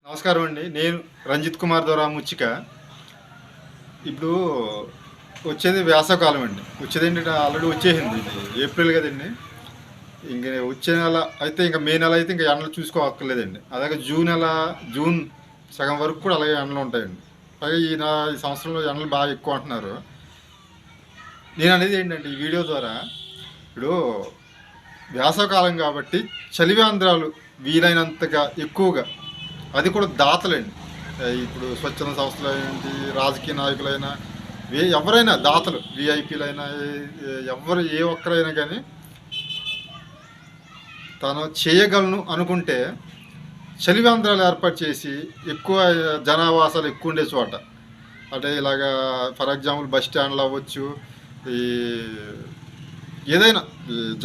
నమస్కారం అండి. నేను రంజిత్ కుమార్ ద్వారా ముచ్చిక. ఇప్పుడు వచ్చేది వేసవకాలం అండి. వచ్చేదేంటంటే ఆల్రెడీ వచ్చేసింది. ఇది ఏప్రిల్ కదండి. ఇంక వచ్చే నెల అయితే ఇంకా మే నెల అయితే ఇంకా ఎండలు చూసుకోవక్కర్లేదండి. అలాగే జూన్ సగం వరకు కూడా అలాగే ఎండలు ఉంటాయండి. పైగా ఈ సంవత్సరంలో ఎండలు బాగా ఎక్కువ అంటున్నారు. నేను అనేది ఏంటంటే ఈ వీడియో ద్వారా ఇప్పుడు వేసవకాలం కాబట్టి చలివేంద్రాలు వీలైనంతగా ఎక్కువగా, అది కూడా దాతలండి. ఇప్పుడు స్వచ్ఛంద సంస్థలు ఏంటి, రాజకీయ నాయకులైనా ఎవరైనా దాతలు, విఐపీలైనా ఎవరు ఏ ఒక్కరైనా కానీ తను చేయగలను అనుకుంటే చలివేంద్రాలు ఏర్పాటు చేసి ఎక్కువ జనావాసాలు ఎక్కువ ఉండే చోట, అంటే ఇలాగా ఫర్ ఎగ్జాంపుల్ బస్ స్టాండ్లు అవ్వచ్చు, ఈ ఏదైనా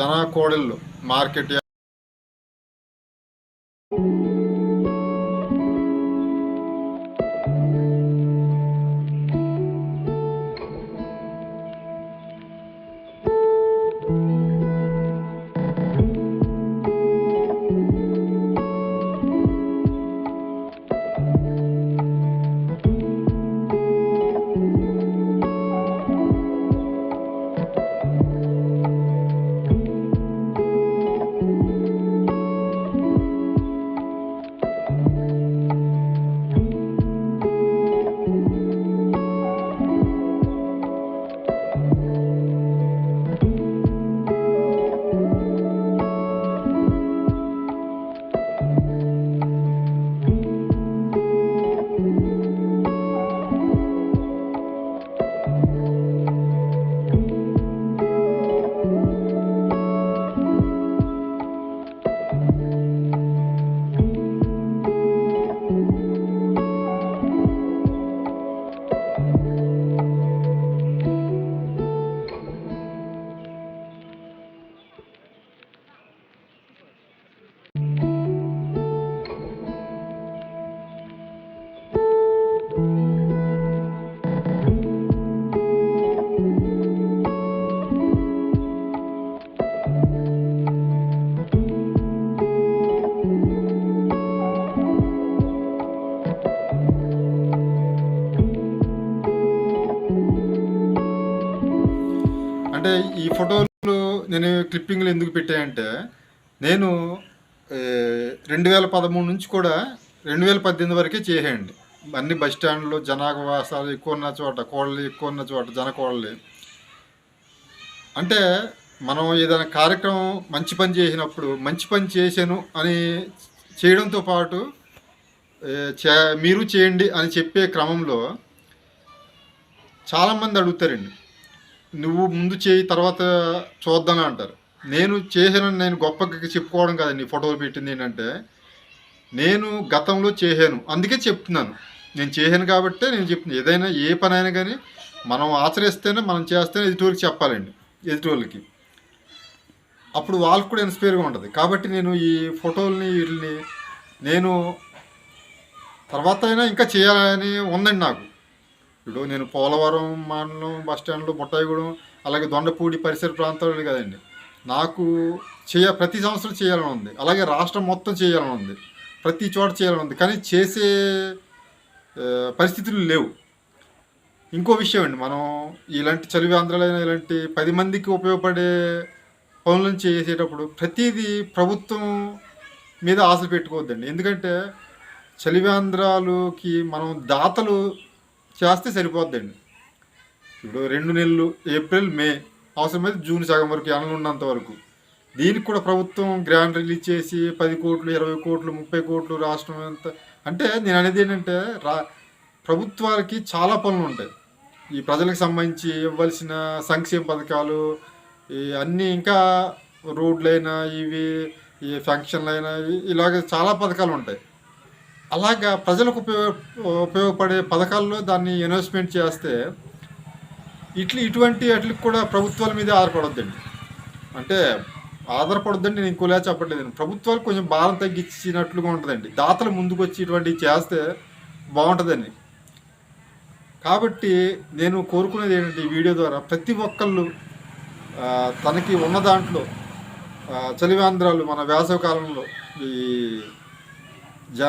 జనా కోడళ్ళు మార్కెట్. అంటే ఈ ఫోటోలు నేను క్లిప్పింగ్లు ఎందుకు పెట్టాయంటే, నేను 2013 నుంచి కూడా 2018 వరకే చేసేయండి. అన్ని బస్ స్టాండ్లు, జనావాసాలు ఎక్కువ ఉన్న చోట, కోడలు ఎక్కువ ఉన్న చోట, జనకోడలు. అంటే మనం ఏదైనా కార్యక్రమం మంచి పని చేసినప్పుడు మంచి పని చేశాను అని చేయడంతో పాటు మీరు చేయండి అని చెప్పే క్రమంలో చాలామంది అడుగుతారండి, నువ్వు ముందు చేయి తర్వాత చూద్దాం అంటారు. నేను చేశానని నేను గొప్పగా చెప్పుకోవడం కాదండి. ఫోటోలు పెట్టింది ఏంటంటే, నేను గతంలో చేశాను అందుకే చెప్తున్నాను. నేను చేశాను కాబట్టే నేను చెప్తున్నాను. ఏదైనా ఏ పని అయినా కానీ మనం ఆచరిస్తేనే, మనం చేస్తేనే ఎదుటివాళ్ళకి చెప్పాలండి. ఎదుటివాళ్ళకి అప్పుడు వాళ్ళకు కూడా ఇన్స్పైర్గా ఉంటుంది. కాబట్టి నేను ఈ ఫోటోల్ని వీటిని నేను తర్వాత అయినా ఇంకా చేయాలని ఉందండి నాకు. ఇప్పుడు నేను పోలవరం మండలం బస్ స్టాండ్లో, బుట్టాయిగూడెం, అలాగే దొండపూడి పరిసర ప్రాంతాలు కదండి, నాకు ప్రతి సంవత్సరం చేయాలని ఉంది. అలాగే రాష్ట్రం మొత్తం చేయాలని ఉంది, ప్రతి చోట చేయాలని ఉంది. కానీ చేసే పరిస్థితులు లేవు. ఇంకో విషయం అండి, మనం ఇలాంటి చలివేంద్రాలైన ఇలాంటి 10 మందికి ఉపయోగపడే పనులను చేసేటప్పుడు ప్రతిదీ ప్రభుత్వం మీద ఆశ పెట్టుకోవద్దండి. ఎందుకంటే చలివేంద్రాలకి మనం దాతలు చేస్తే సరిపోద్దండి. ఇప్పుడు 2 నెలలు ఏప్రిల్, మే, అవసరమైతే జూన్ సగం వరకు ఎండలు ఉన్నంత వరకు దీనికి కూడా ప్రభుత్వం గ్రాంట్ రిలీజ్ చేసి 10 కోట్లు, 20 కోట్లు, 30 కోట్లు రాష్ట్రం ఎంత. అంటే నేను అనేది ఏంటంటే, ప్రభుత్వాలకి చాలా పనులు ఉంటాయి. ఈ ప్రజలకు సంబంధించి ఇవ్వాల్సిన సంక్షేమ పథకాలు అన్నీ, ఇంకా రోడ్లైనా ఇవి, ఈ ఫంక్షన్లైనా ఇలాగ చాలా పథకాలు ఉంటాయి. అలాగా ప్రజలకు ఉపయోగపడే పథకాల్లో దాన్ని ఇన్వెస్ట్మెంట్ చేస్తే ఇటువంటి వాటికి కూడా ప్రభుత్వాల మీద ఆధారపడొద్దండి. అంటే ఆధారపడొద్దండి, నేను ఇంకోలా చెప్పట్లేదు. ప్రభుత్వాలు కొంచెం భారం తగ్గించినట్లుగా ఉంటుందండి. దాతలు ముందుకు వచ్చి ఇటువంటివి చేస్తే బాగుంటుందండి. కాబట్టి నేను కోరుకునేది ఏంటంటే, ఈ వీడియో ద్వారా ప్రతి ఒక్కళ్ళు తనకి ఉన్న దాంట్లో చలివేంద్రాలు మన వేసవి కాలంలో ఈ జా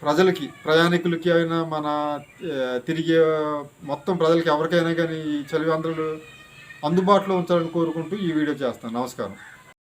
ప్రజలకి ప్రయాణికులకి అయినా మన తిరిగే మొత్తం ప్రజలకి ఎవరికైనా కానీ ఈ చలివేంద్రాలు అందుబాటులో ఉంచాలని కోరుకుంటూ ఈ వీడియో చేస్తాను. నమస్కారం.